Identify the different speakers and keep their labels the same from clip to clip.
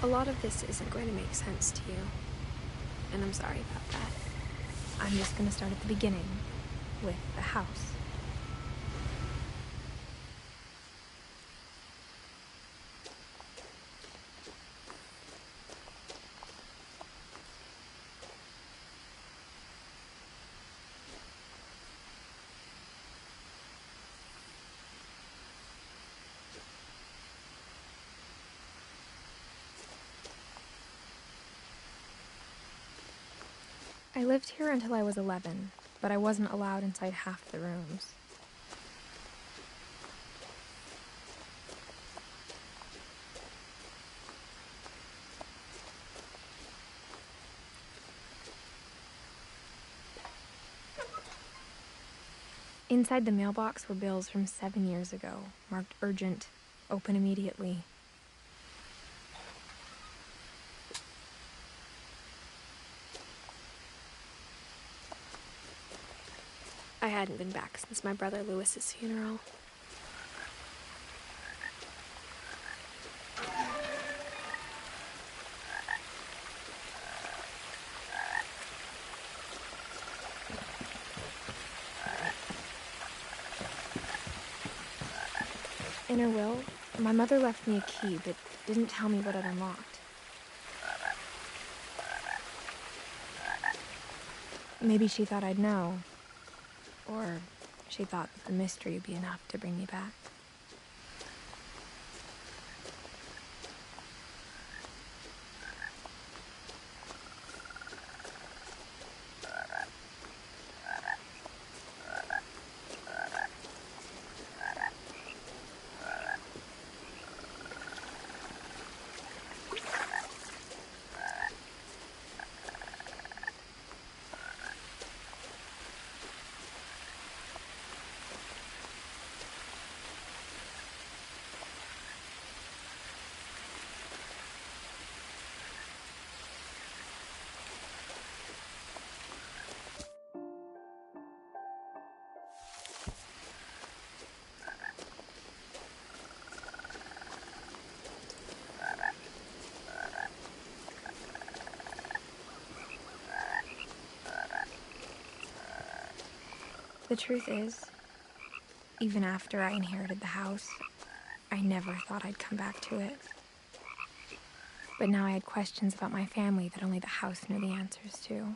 Speaker 1: A lot of this isn't going to make sense to you, and I'm sorry about that. I'm just going to start at the beginning, with the house. I lived here until I was 11, but I wasn't allowed inside half the rooms. Inside the mailbox were bills from 7 years ago, marked urgent, open immediately. I hadn't been back since my brother Lewis's funeral. In her will, my mother left me a key but didn't tell me what it unlocked. Maybe she thought I'd know. Or she thought that the mystery would be enough to bring me back. The truth is, even after I inherited the house, I never thought I'd come back to it. But now I had questions about my family that only the house knew the answers to.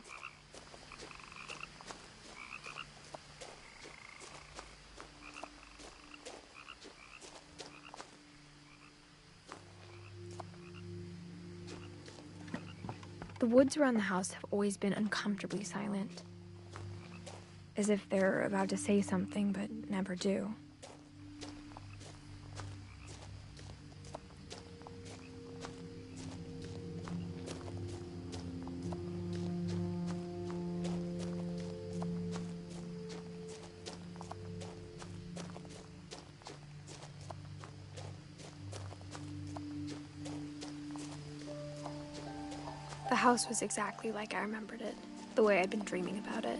Speaker 1: The woods around the house have always been uncomfortably silent. As if they're about to say something, but never do. The house was exactly like I remembered it, the way I'd been dreaming about it.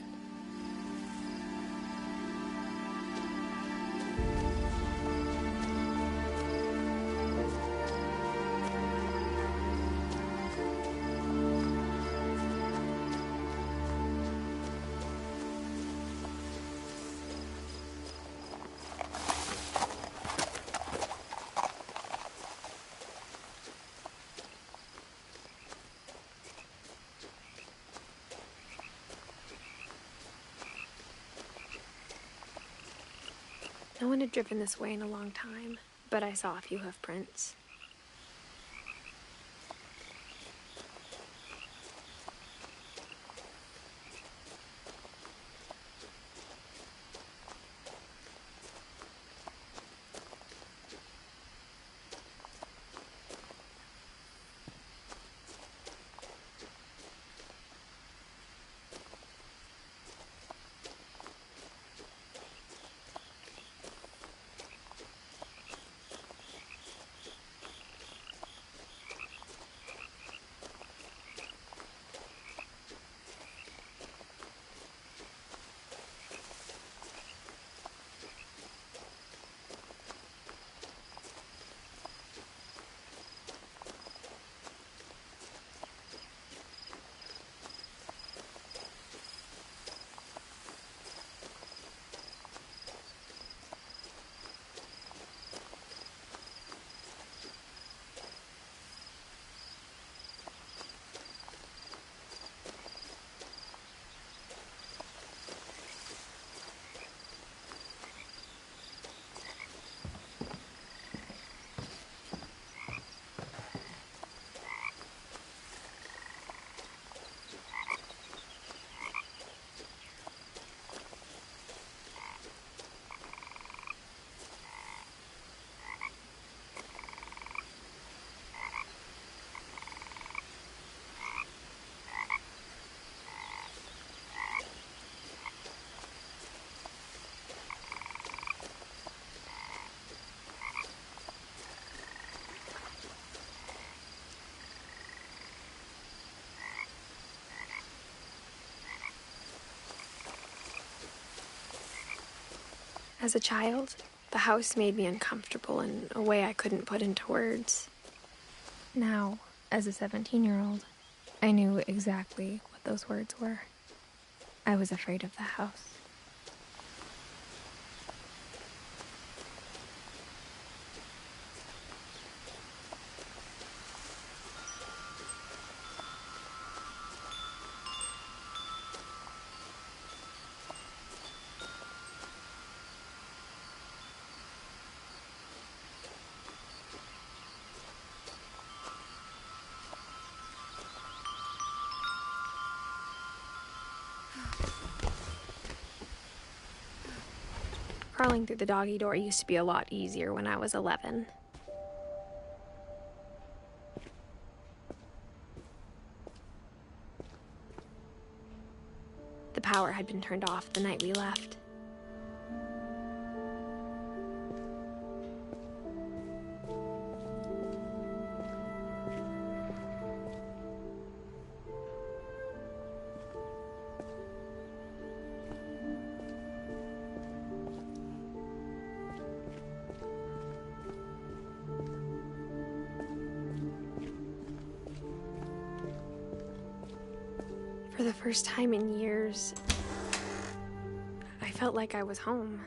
Speaker 1: No one had driven this way in a long time, but I saw a few hoof prints. As a child, the house made me uncomfortable in a way I couldn't put into words. Now, as a 17-year-old, I knew exactly what those words were. I was afraid of the house. Crawling through the doggy door used to be a lot easier when I was 11. The power had been turned off the night we left. For the first time in years, I felt like I was home.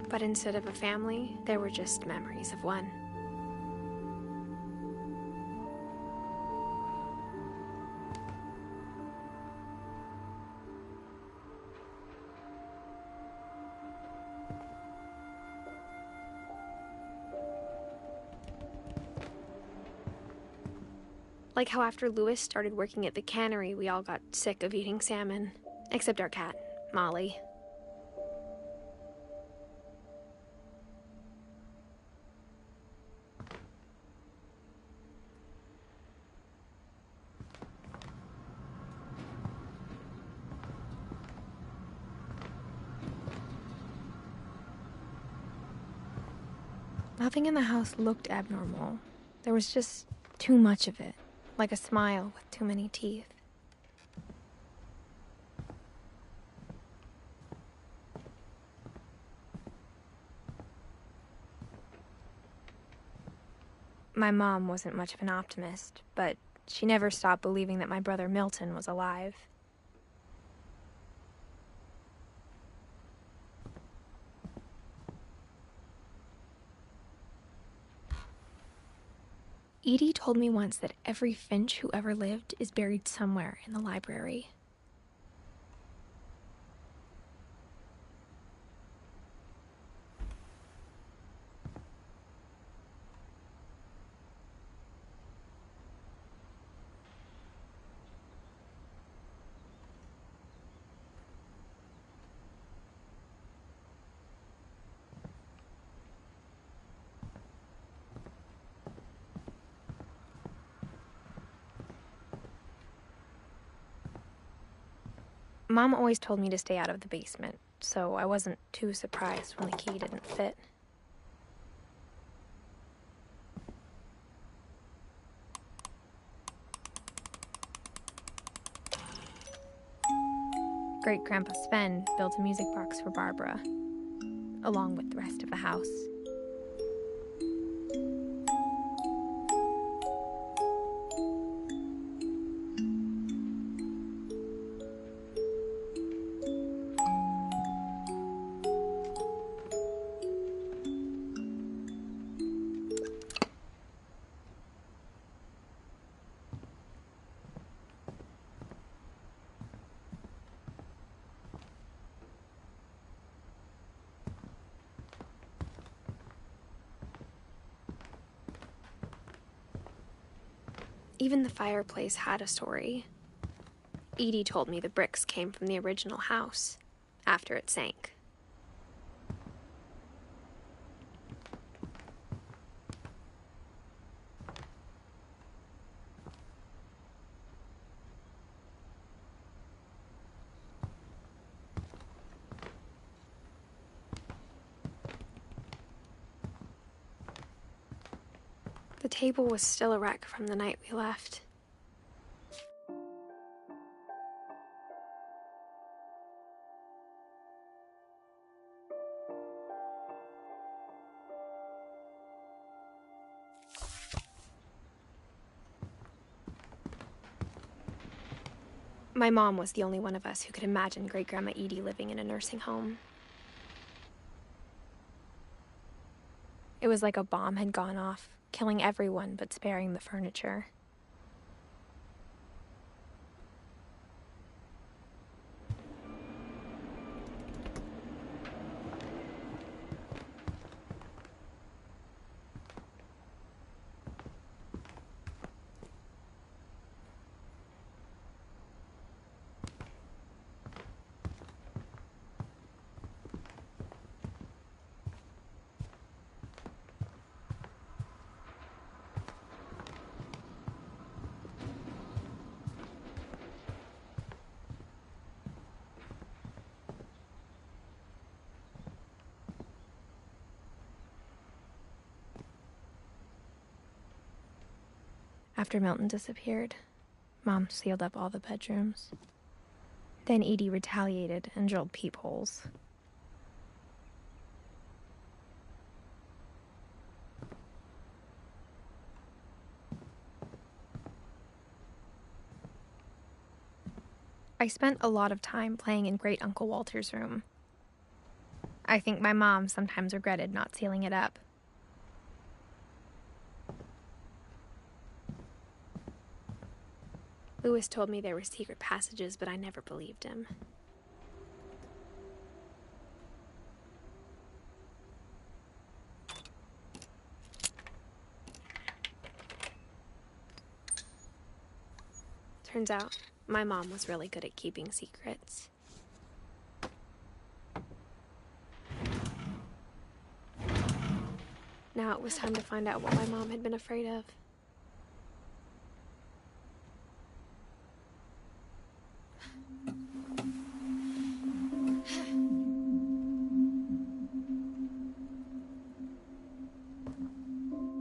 Speaker 1: But instead of a family, there were just memories of one. Like how after Louis started working at the cannery, we all got sick of eating salmon. Except our cat, Molly. Nothing in the house looked abnormal. There was just too much of it. Like a smile with too many teeth. My mom wasn't much of an optimist, but she never stopped believing that my brother Milton was alive. Edie told me once that every Finch who ever lived is buried somewhere in the library. Mom always told me to stay out of the basement, so I wasn't too surprised when the key didn't fit. Great-Grandpa Sven built a music box for Barbara, along with the rest of the house. Even the fireplace had a story. Edie told me the bricks came from the original house, after it sank. The table was still a wreck from the night we left. My mom was the only one of us who could imagine Great-Grandma Edie living in a nursing home. It was like a bomb had gone off, killing everyone but sparing the furniture. After Milton disappeared, Mom sealed up all the bedrooms. Then Edie retaliated and drilled peepholes. I spent a lot of time playing in Great Uncle Walter's room. I think my mom sometimes regretted not sealing it up. Lewis told me there were secret passages, but I never believed him. Turns out, my mom was really good at keeping secrets. Now it was time to find out what my mom had been afraid of.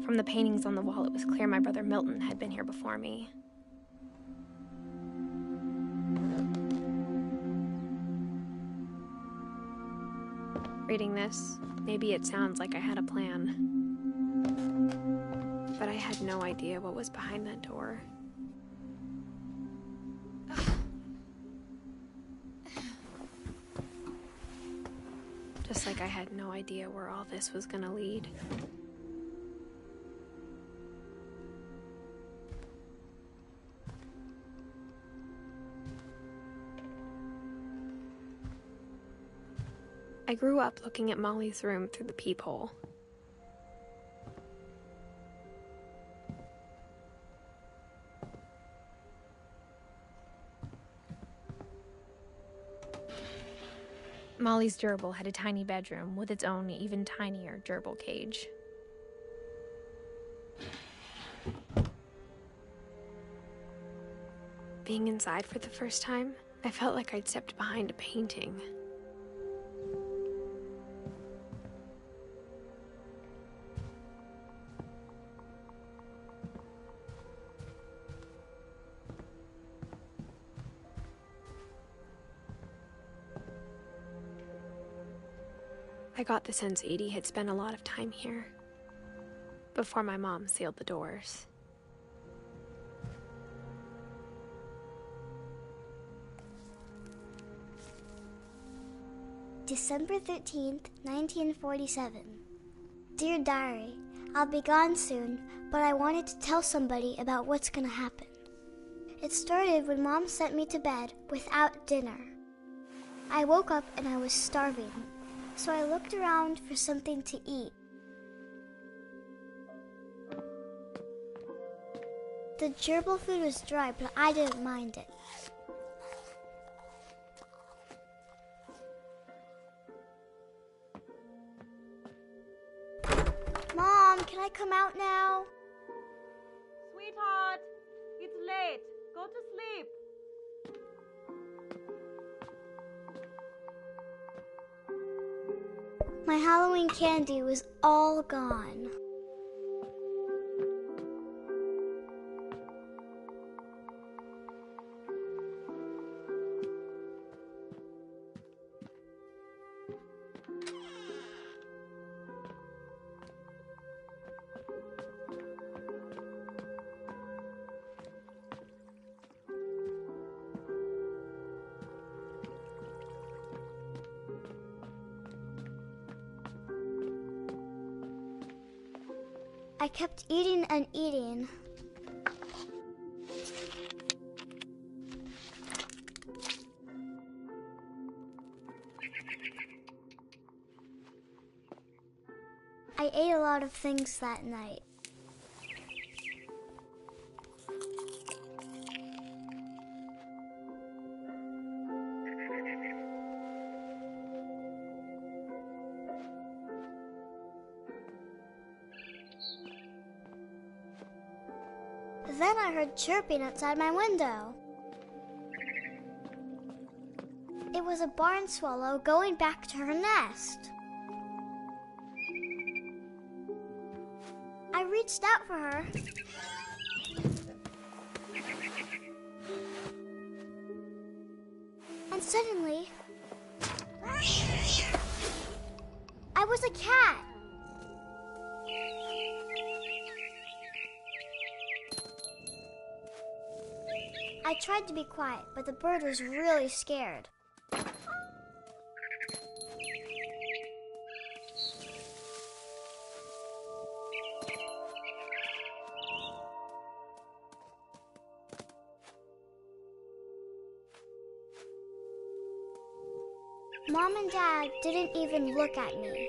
Speaker 1: From the paintings on the wall, it was clear my brother Milton had been here before me. Reading this, maybe it sounds like I had a plan. But I had no idea what was behind that door. Just like I had no idea where all this was gonna lead. I grew up looking at Molly's room through the peephole. Molly's gerbil had a tiny bedroom with its own even tinier gerbil cage. Being inside for the first time, I felt like I'd stepped behind a painting. I got the sense Edie had spent a lot of time here, before my mom sealed the doors.
Speaker 2: December 13th, 1947. Dear Diary, I'll be gone soon, but I wanted to tell somebody about what's gonna happen. It started when Mom sent me to bed without dinner. I woke up and I was starving, so I looked around for something to eat. The gerbil food was dry, but I didn't mind it. Mom, can I come out now?
Speaker 3: Sweetheart, it's late. Go to sleep.
Speaker 2: My Halloween candy was all gone. I kept eating and eating. I ate a lot of things that night. Then I heard chirping outside my window. It was a barn swallow going back to her nest. I reached out for her. And suddenly, I was a cat. I tried to be quiet, but the bird was really scared. Mom and Dad didn't even look at me.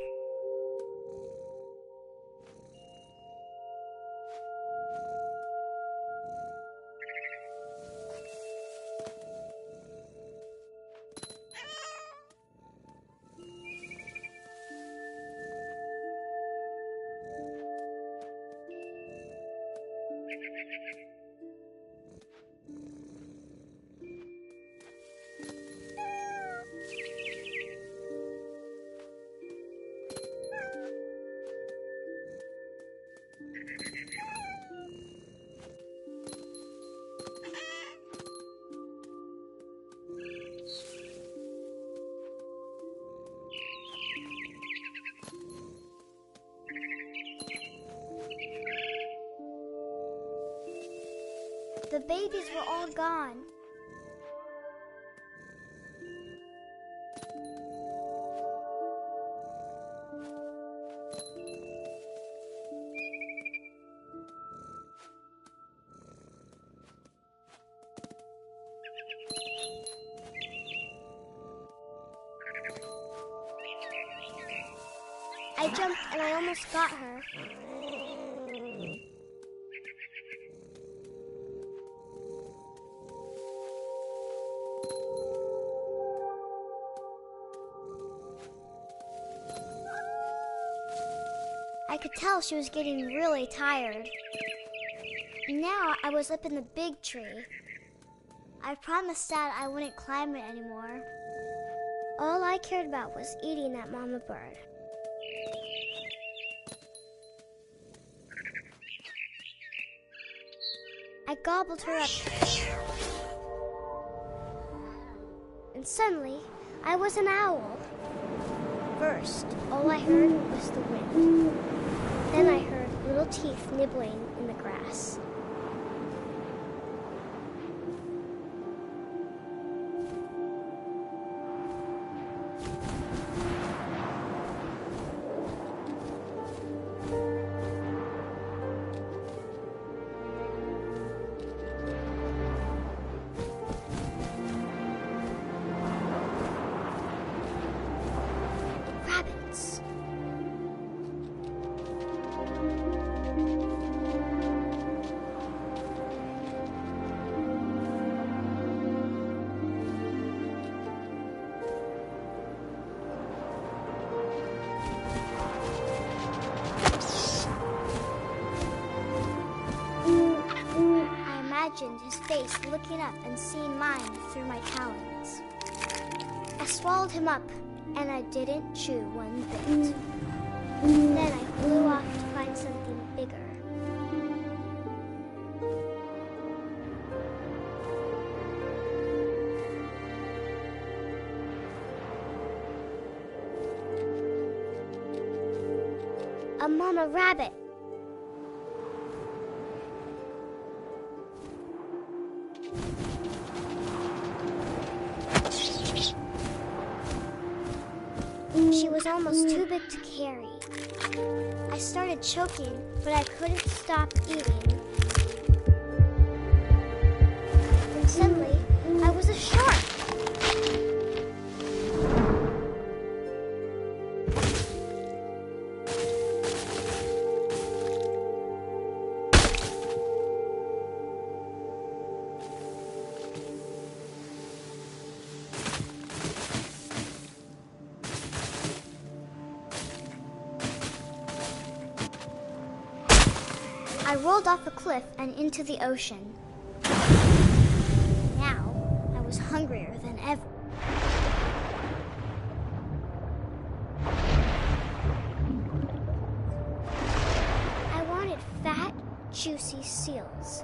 Speaker 2: The babies were all gone. I jumped and I almost got her. I could tell she was getting really tired. Now I was up in the big tree. I promised Dad I wouldn't climb it anymore. All I cared about was eating that mama bird. I gobbled her up. And suddenly, I was an owl. First, all I heard was the wind. Then I heard little teeth nibbling in the grass. Rabbits. I imagined his face looking up and seeing mine through my talons. I swallowed him up, and I didn't chew one bit. Then I flew off to find something bigger. A mama rabbit. She was almost too big to carry. I I started choking, but I couldn't stop eating. And suddenly, I was a shark. I rolled off a cliff and into the ocean. Now, I was hungrier than ever. I wanted fat, juicy seals.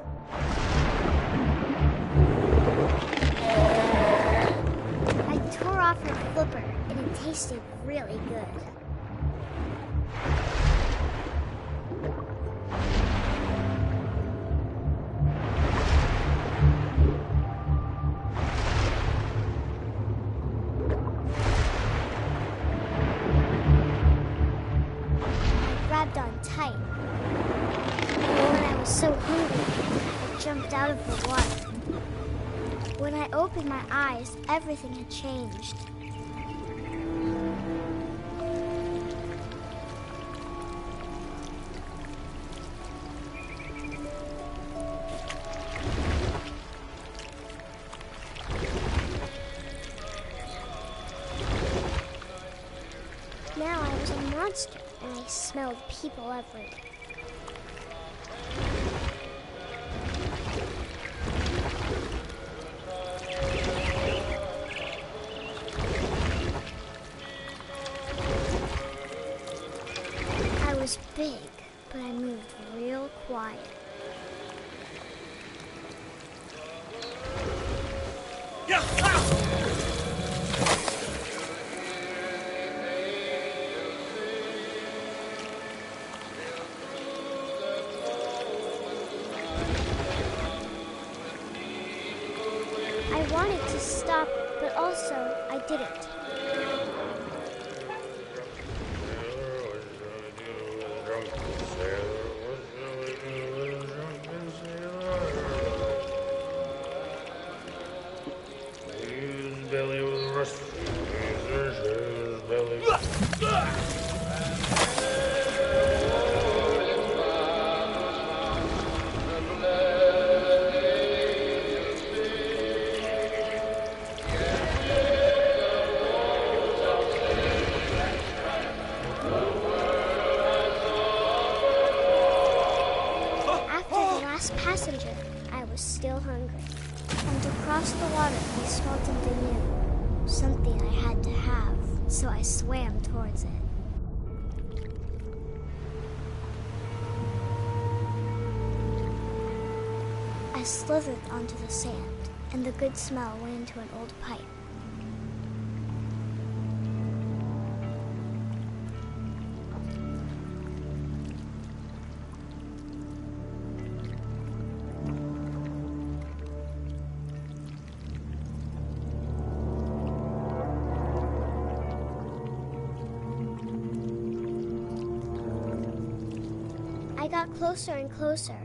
Speaker 2: I tore off her flipper, and it tasted really good. On tight. And when I was so hungry, I jumped out of the water. When I opened my eyes, everything had changed. Now I was a monster, and I smelled people everywhere. I was big, but I moved real quiet. I wanted to stop, but also I didn't. Passenger, I was still hungry. And to cross the water, I smelled something new. Something I had to have, so I swam towards it. I slithered onto the sand, and the good smell went into an old pipe. I got closer and closer.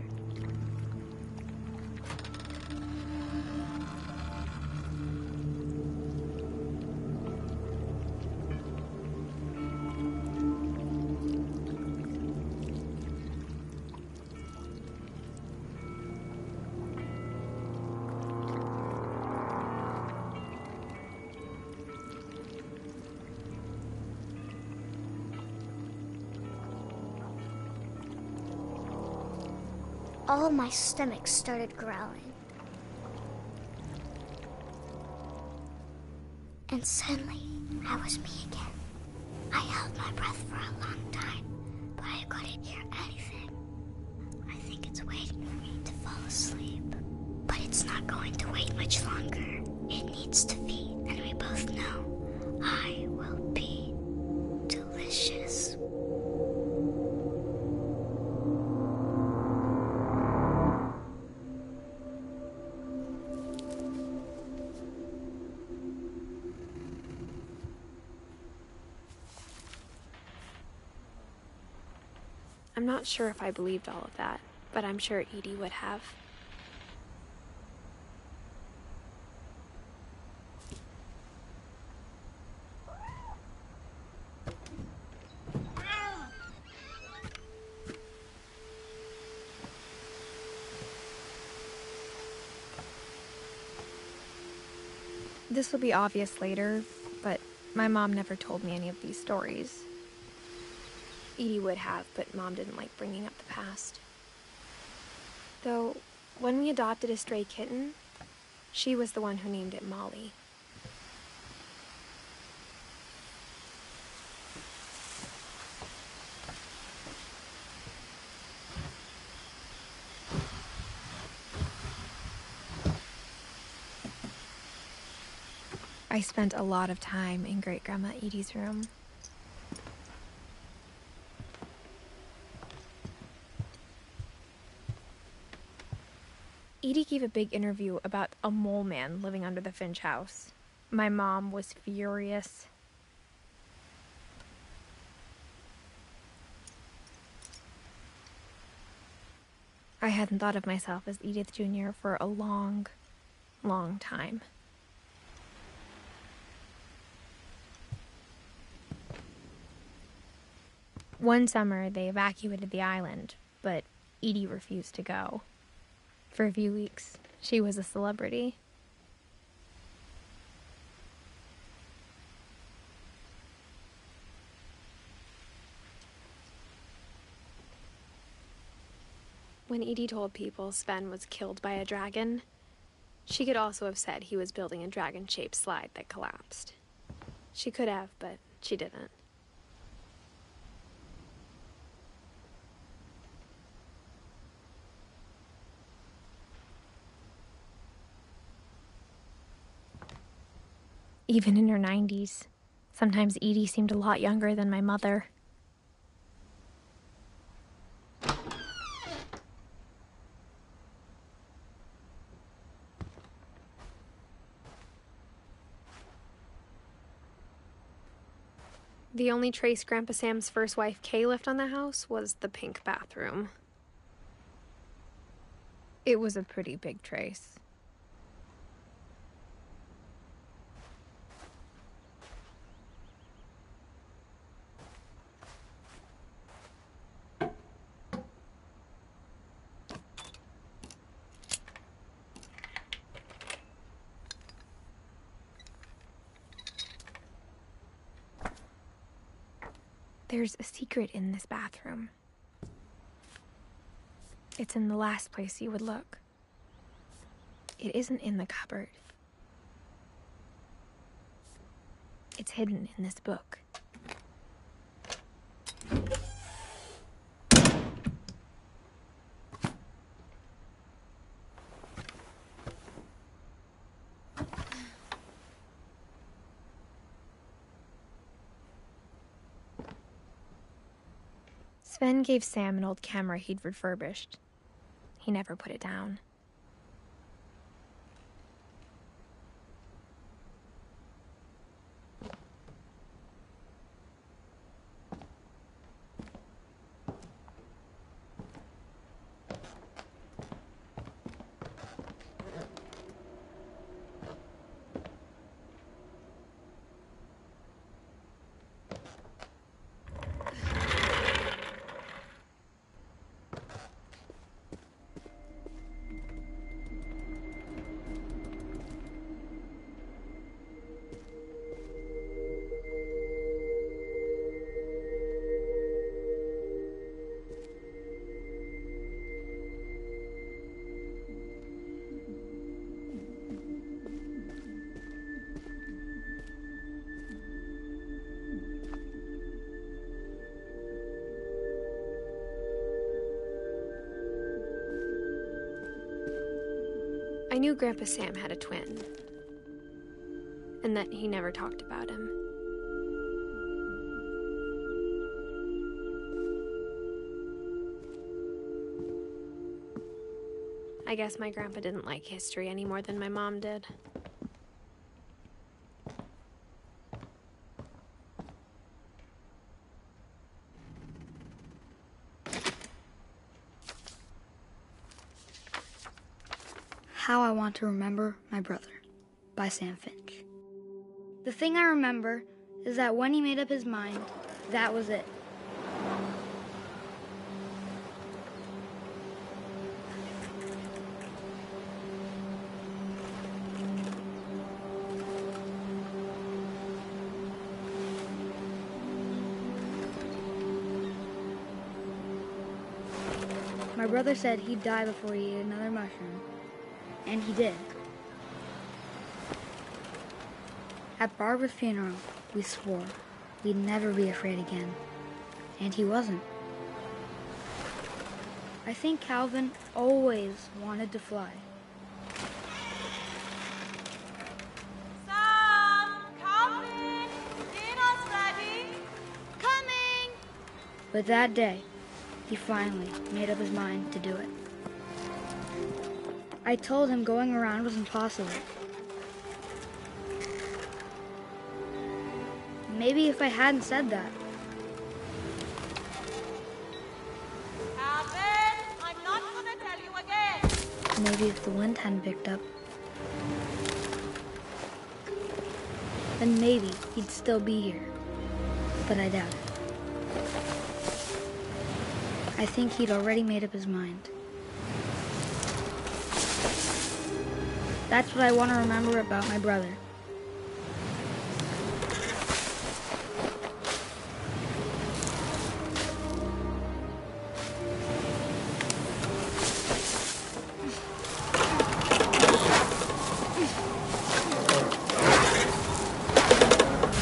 Speaker 2: All my stomach started growling. And suddenly, I was me again. I held my breath for a long time, but I couldn't hear anything. I think it's waiting for me to fall asleep. But it's not going to wait much longer. It needs to feed, and we both know I will be delicious.
Speaker 1: not sure if I believed all of that, but I'm sure Edie would have. This will be obvious later, but my mom never told me any of these stories. Edie would have, but Mom didn't like bringing up the past. Though, when we adopted a stray kitten, she was the one who named it Molly. I spent a lot of time in Great-Grandma Edie's room. Edie gave a big interview about a mole man living under the Finch house. My mom was furious. I hadn't thought of myself as Edith Jr. for a long, long time. One summer, they evacuated the island, but Edie refused to go. For a few weeks, she was a celebrity. When Edie told people Sven was killed by a dragon, she could also have said he was building a dragon-shaped slide that collapsed. She could have, but she didn't. Even in her 90s, sometimes Edie seemed a lot younger than my mother. The only trace Grandpa Sam's first wife, Kay, left on the house was the pink bathroom. It was a pretty big trace. There's a secret in this bathroom. It's in the last place you would look. It isn't in the cupboard. It's hidden in this book. Sven gave Sam an old camera he'd refurbished. He never put it down. I knew Grandpa Sam had a twin, and that he never talked about him. I guess my grandpa didn't like history any more than my mom did.
Speaker 4: How I Want to Remember My Brother by Sam Finch. The thing I remember is that when he made up his mind, that was it. My brother said he'd die before he ate another mushroom, and he did. At Barbara's funeral, we swore we'd never be afraid again, and he wasn't. I think Calvin always wanted to fly.
Speaker 3: Sam! Calvin! Dinner's ready!
Speaker 2: Coming!
Speaker 4: But that day, he finally made up his mind to do it. I told him going around was impossible. Maybe if I hadn't said that.
Speaker 3: Calvin! I'm not gonna tell you again!
Speaker 4: Maybe if the wind hadn't picked up. Then maybe he'd still be here. But I doubt it. I think he'd already made up his mind. That's what I want to remember about my brother.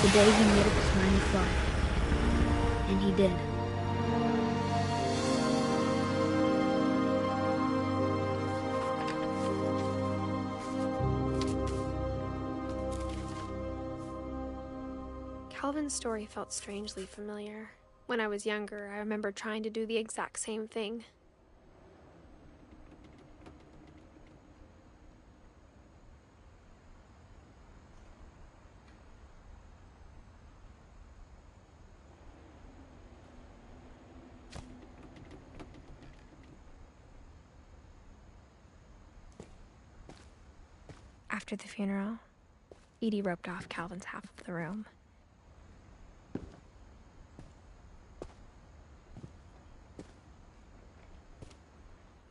Speaker 4: The day he made up his mind to fly. And he did.
Speaker 5: Calvin's story felt strangely familiar. When I was younger, I remember trying to do the exact same thing.
Speaker 1: After the funeral, Edie roped off Calvin's half of the room.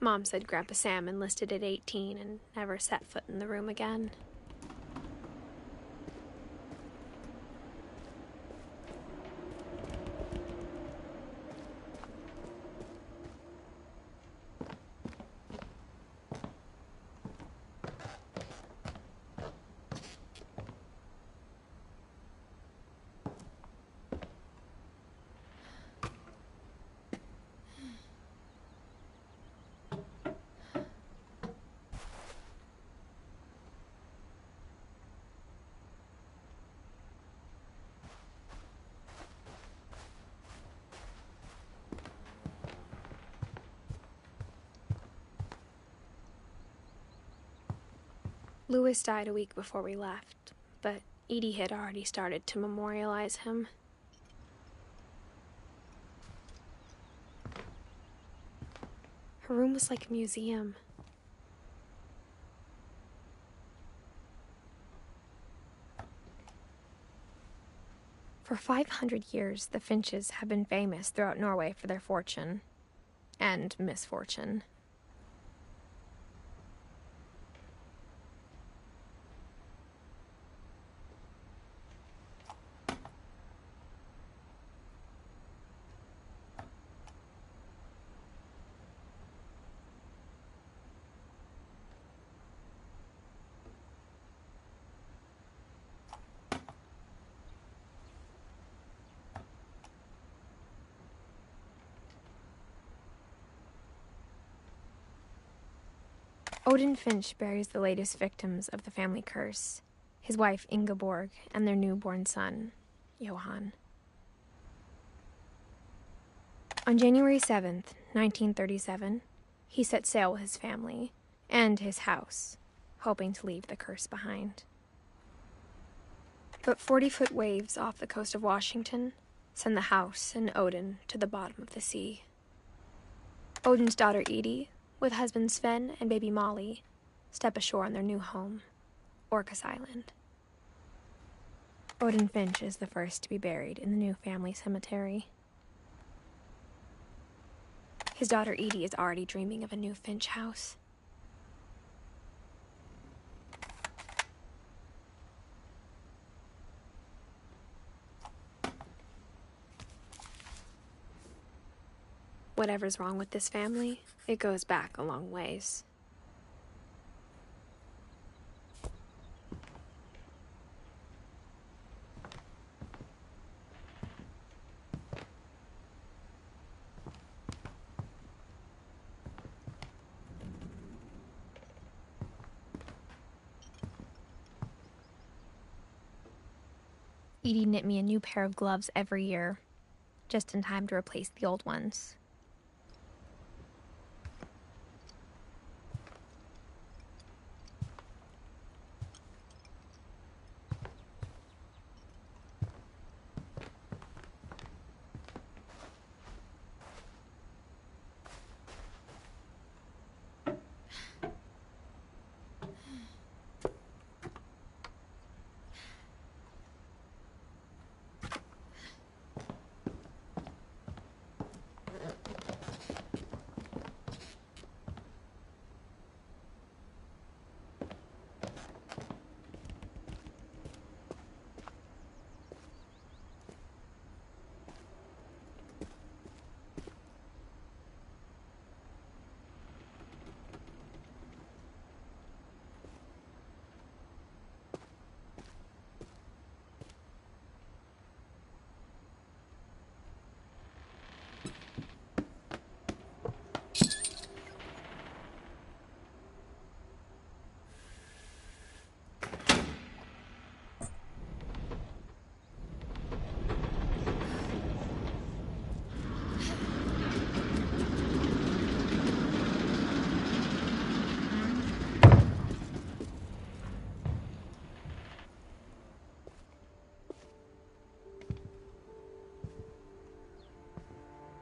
Speaker 5: Mom said Grandpa Sam enlisted at 18 and never set foot in the room again. Louis died a week before we left, but Edie had already started to memorialize him. Her room was like a museum. For 500 years, the Finches have been famous throughout Norway for their fortune and misfortune. Odin Finch buries the latest victims of the family curse, his wife Ingeborg and their newborn son, Johan. On January 7th, 1937, he set sail with his family and his house, hoping to leave the curse behind. But 40-foot waves off the coast of Washington send the house and Odin to the bottom of the sea. Odin's daughter Edie, with husband Sven and baby Molly, step ashore on their new home, Orcas Island. Odin Finch is the first to be buried in the new family cemetery. His daughter Edie is already dreaming of a new Finch house. Whatever's wrong with this family, it goes back a long ways. Edie knit me a new pair of gloves every year, just in time to replace the old ones.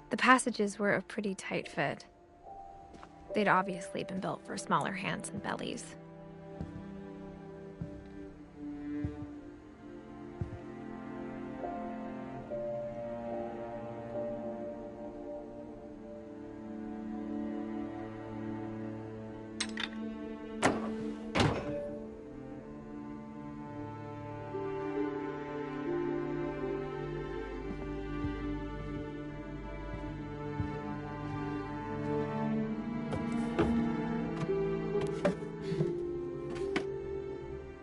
Speaker 5: The passages were a pretty tight fit. They'd obviously been built for smaller hands and bellies.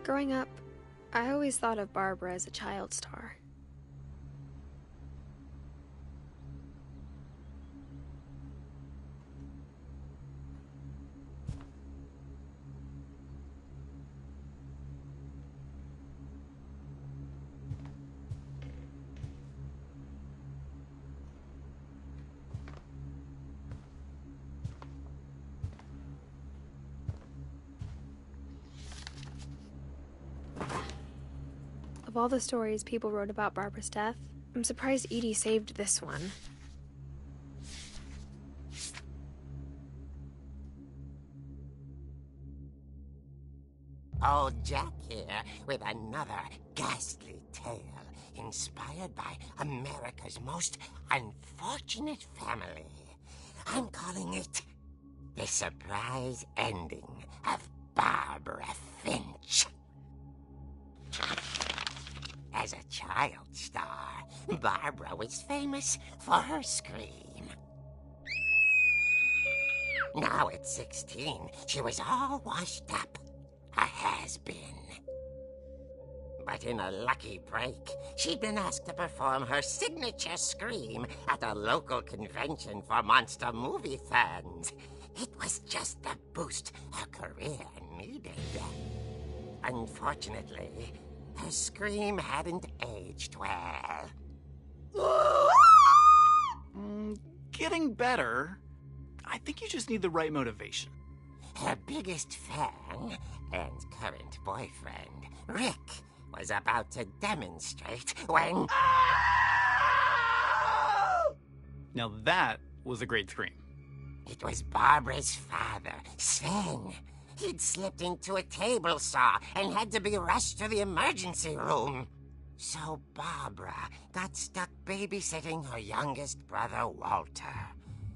Speaker 5: Growing up, I always thought of Barbara as a child star. Of all the stories people wrote about Barbara's death, I'm surprised Edie saved this one.
Speaker 6: Old Jack here with another ghastly tale inspired by America's most unfortunate family. I'm calling it The Surprise Ending of Barbara Finch. As a child star, Barbara was famous for her scream. Now at 16, she was all washed up. A has-been. But in a lucky break, she'd been asked to perform her signature scream at a local convention for monster movie fans. It was just the boost her career needed. Unfortunately, her scream hadn't aged well.
Speaker 7: Getting better. I think you just need the right motivation.
Speaker 6: Her biggest fan and current boyfriend, Rick, was about to demonstrate when...
Speaker 7: Now that was a great scream.
Speaker 6: It was Barbara's father, Sven, He'd slipped into a table saw and had to be rushed to the emergency room. So Barbara got stuck babysitting her youngest brother, Walter.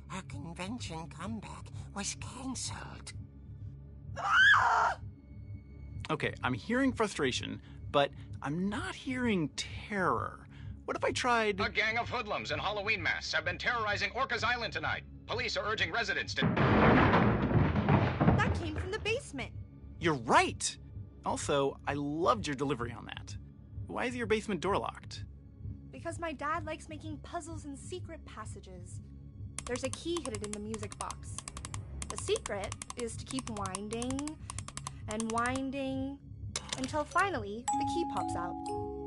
Speaker 6: Her convention comeback was cancelled.
Speaker 7: Okay, I'm hearing frustration, but I'm not hearing terror. What if I tried...
Speaker 8: A gang of hoodlums in Halloween masks have been terrorizing Orcas Island tonight. Police are urging residents to...
Speaker 3: That came from the basement.
Speaker 7: You're right! Also, I loved your delivery on that. Why is your basement door locked?
Speaker 3: Because my dad likes making puzzles and secret passages. There's a key hidden in the music box. The secret is to keep winding and winding until finally the key pops out.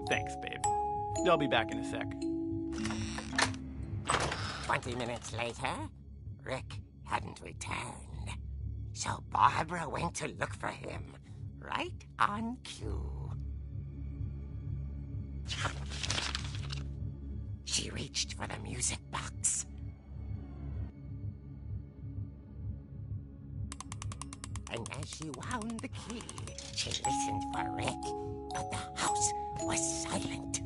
Speaker 7: Thanks, babe. I'll be back in a sec.
Speaker 6: 20 minutes later, Rick hadn't returned. So Barbara went to look for him, right on cue. She reached for the music box. And as she wound the key, she listened for Rick, but the house was silent.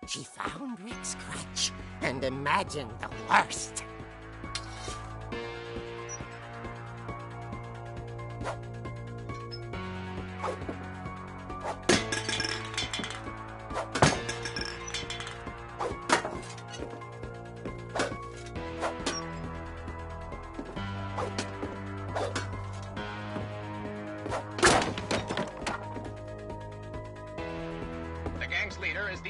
Speaker 6: She found Rick's crutch and imagined the worst.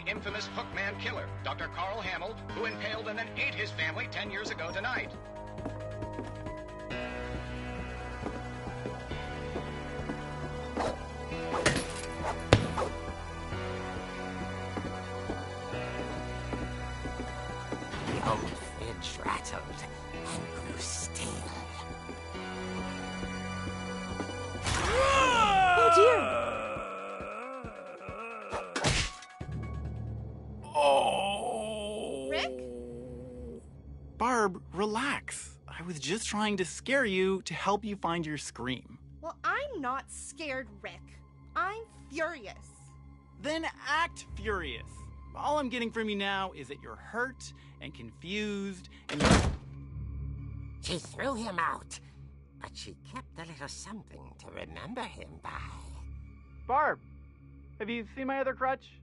Speaker 8: Infamous Hookman killer, Dr. Carl Hamill, who impaled and then ate his family 10 years ago tonight.
Speaker 6: The old fridge rattled and grew still.
Speaker 3: Oh dear!
Speaker 7: Barb, relax. I was just trying to scare you to help you find your scream.
Speaker 3: Well, I'm not scared, Rick. I'm furious.
Speaker 7: Then act furious. All I'm getting from you now is that you're hurt and confused and you're...
Speaker 6: She threw him out, but she kept a little something to remember him by.
Speaker 7: Barb, have you seen my other crutch?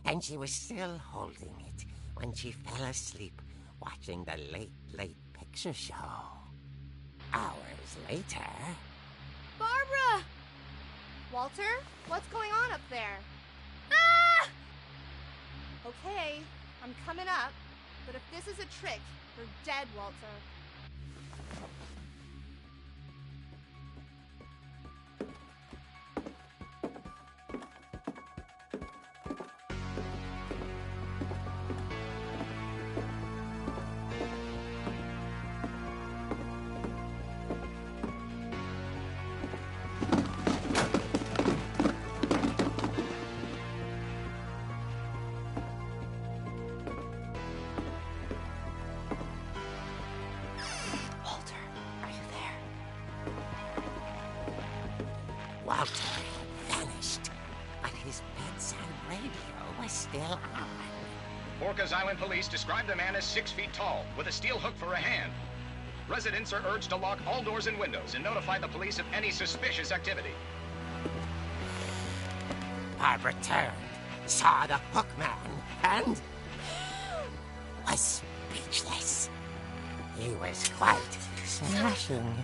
Speaker 6: And she was still holding it when she fell asleep watching the late picture show. Hours later...
Speaker 3: Barbara! Walter, what's going on up there? Ah! Okay, I'm coming up, but if this is a trick, you're dead, Walter.
Speaker 6: Walter had vanished, but his bedside radio was still on.
Speaker 8: Orcas Island police describe the man as 6 feet tall, with a steel hook for a hand. Residents are urged to lock all doors and windows and notify the police of any suspicious activity.
Speaker 6: Barbara turned, saw the hook man, and was speechless. He was quite smashing.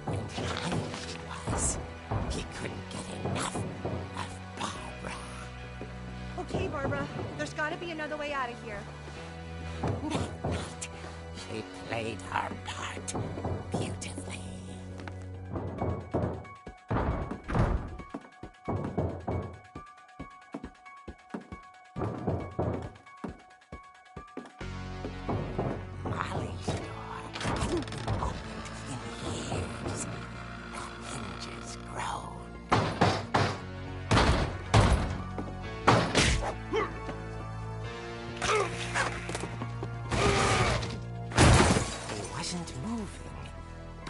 Speaker 6: And he was. He couldn't get enough of Barbara.
Speaker 3: Okay, Barbara, there's gotta be another way out of here.
Speaker 6: That night, she played her part beautifully.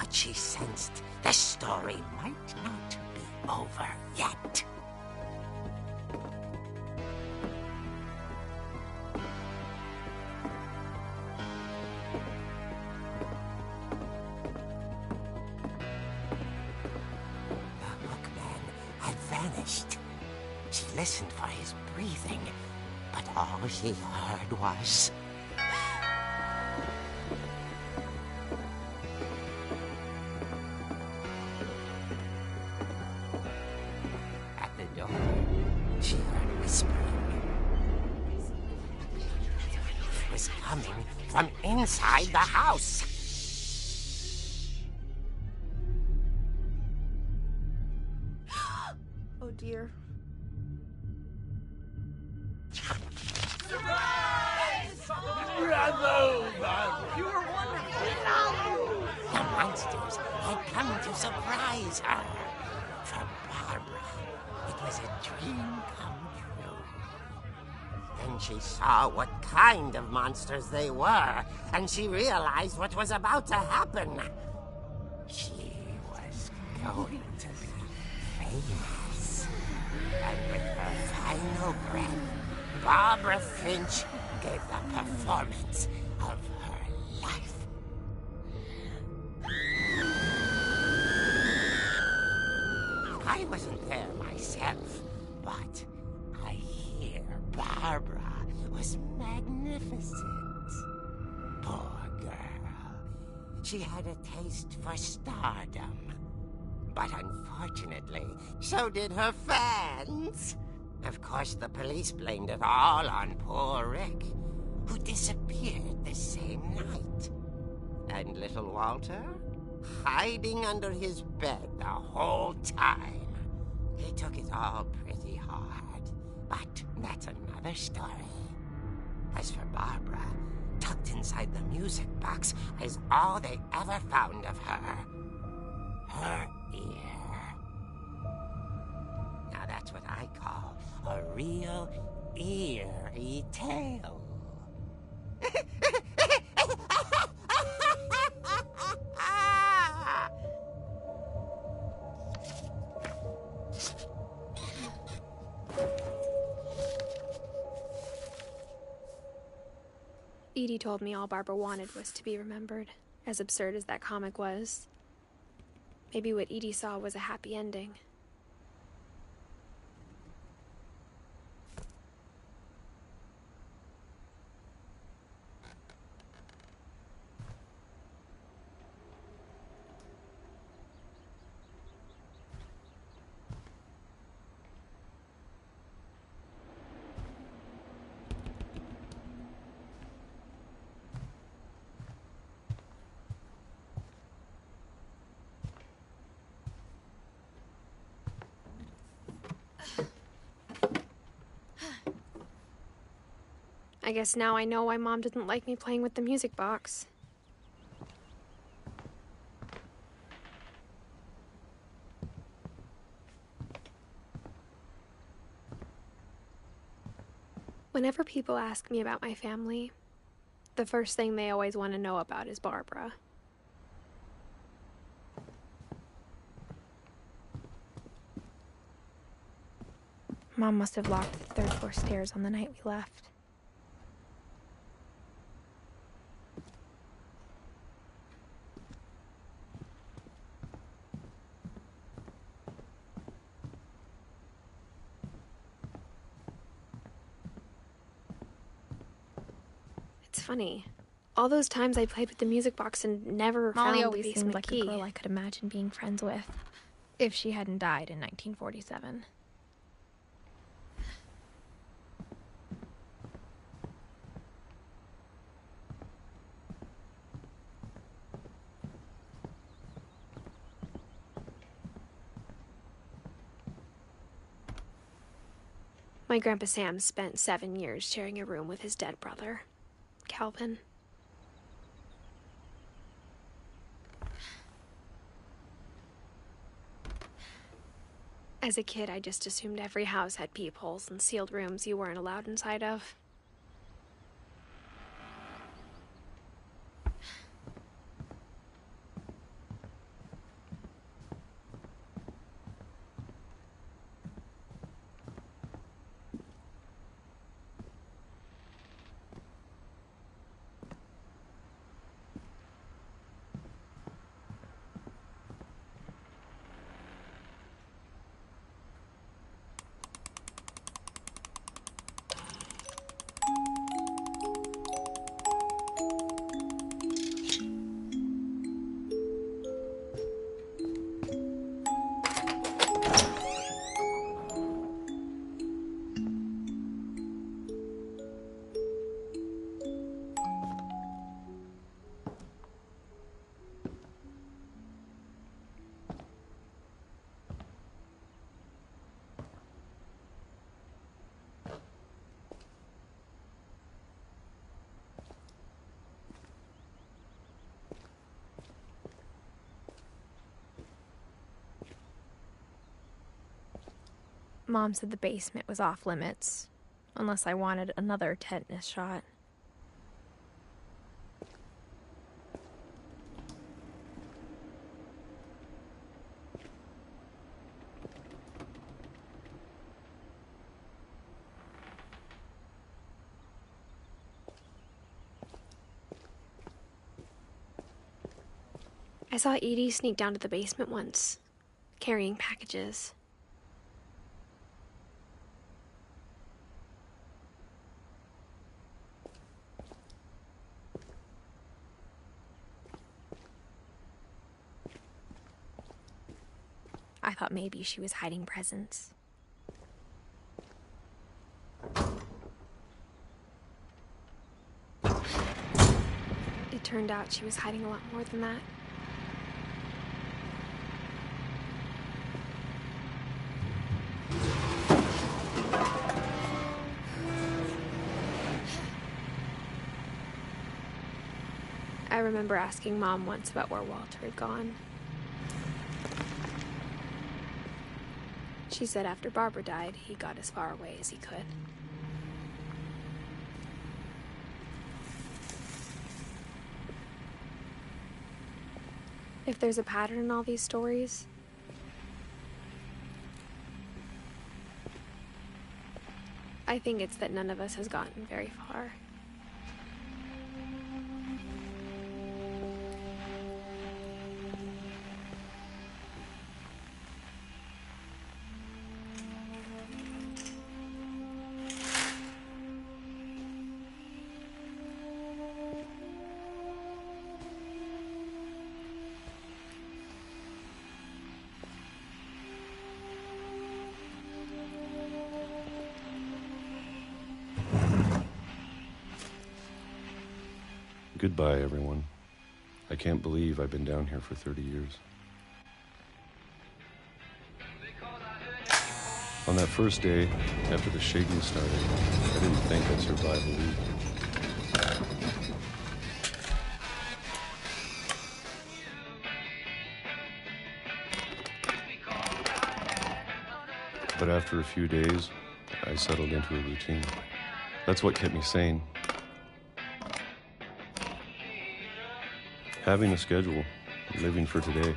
Speaker 6: but she sensed the story might not be over yet. The hookman had vanished. She listened for his breathing, but all she heard was... At the door, she heard whispering. It was coming from inside the house.
Speaker 3: Oh dear.
Speaker 6: The monsters had come to surprise her. For Barbara, it was a dream come true. Then she saw what kind of monsters they were, and she realized what was about to happen. She was going to be famous. And with her final breath, Barbara Finch gave the performance of her life. I wasn't there myself, but I hear Barbara was magnificent. Poor girl. She had a taste for stardom. But unfortunately, so did her fans. Of course, the police blamed it all on poor Rick, who disappeared the same night. And little Walter? Hiding under his bed the whole time. He took it all pretty hard, but that's another story. As for Barbara, tucked inside the music box is all they ever found of her. Her ear. Now that's what I call a real eerie tale.
Speaker 5: Edie told me all Barbara wanted was to be remembered, as absurd as that comic was. Maybe what Edie saw was a happy ending. I guess now I know why Mom didn't like me playing with the music box. Whenever people ask me about my family, the first thing they always want to know about is Barbara. Mom must have locked the third floor stairs on the night we left. It's funny. All those times I played with the music box and never
Speaker 1: Molly
Speaker 5: found
Speaker 1: always
Speaker 5: the
Speaker 1: seemed
Speaker 5: basement
Speaker 1: like
Speaker 5: key.
Speaker 1: a girl I could imagine being friends with, if she hadn't died in 1947.
Speaker 5: My Grandpa Sam spent 7 years sharing a room with his dead brother, Calvin. As a kid, I just assumed every house had peepholes and sealed rooms you weren't allowed inside of. Mom said the basement was off limits, unless I wanted another tetanus shot. I saw Edie sneak down to the basement once, carrying packages. I thought maybe she was hiding presents. It turned out she was hiding a lot more than that. I remember asking Mom once about where Walter had gone. She said after Barbara died, he got as far away as he could. If there's a pattern in all these stories, I think it's that none of us has gotten very far.
Speaker 9: Goodbye, everyone. I can't believe I've been down here for 30 years. On that first day, after the shaking started, I didn't think I'd survive a week. But after a few days, I settled into a routine. That's what kept me sane. Having a schedule, living for today.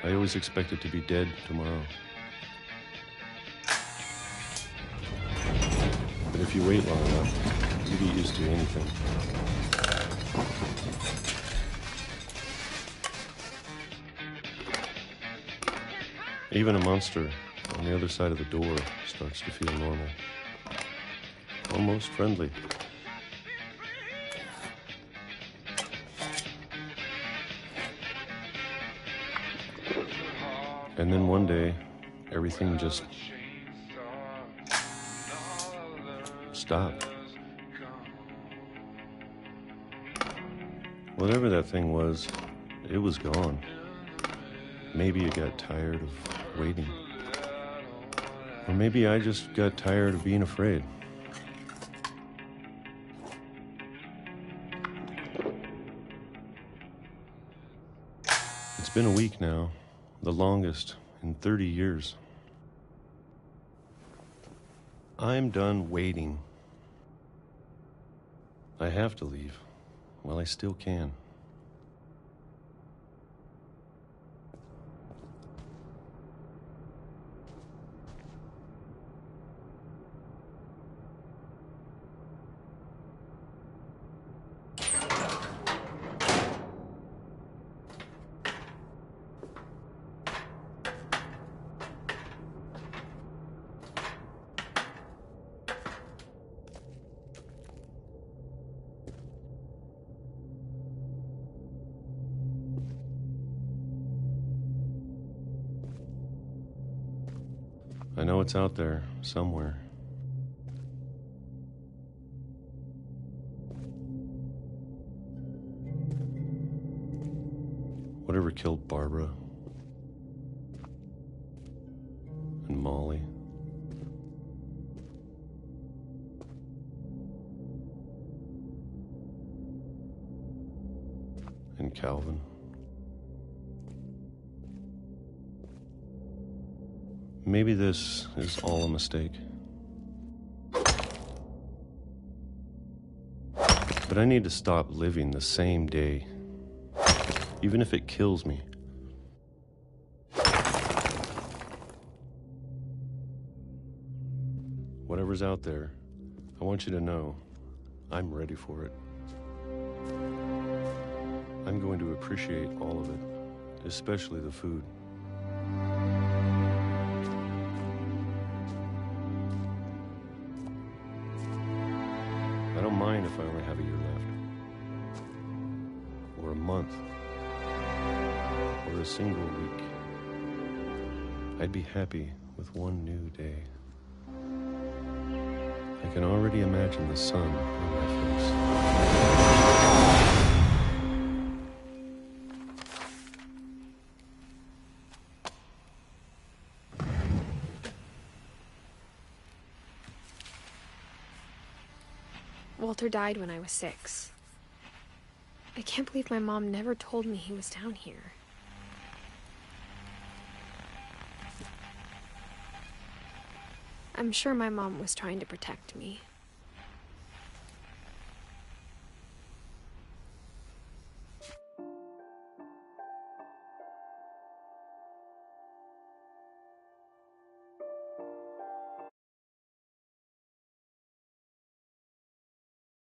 Speaker 9: I always expected to be dead tomorrow. But if you wait long enough, you get used to anything. Even a monster on the other side of the door starts to feel normal. Almost friendly. And then one day, everything just stopped. Whatever that thing was, it was gone. Maybe it got tired of waiting. Or maybe I just got tired of being afraid. It's been a week now. The longest in 30 years. I'm done waiting. I have to leave while I still can. I know it's out there, somewhere. Whatever killed Barbara and Molly and Calvin. Maybe this is all a mistake. But I need to stop living the same day, even if it kills me. Whatever's out there, I want you to know I'm ready for it. I'm going to appreciate all of it, especially the food. I don't mind if I only have a year left, or a month, or a single week. I'd be happy with one new day. I can already imagine the sun on my face.
Speaker 5: Walter died when I was 6. I can't believe my mom never told me he was down here. I'm sure my mom was trying to protect me.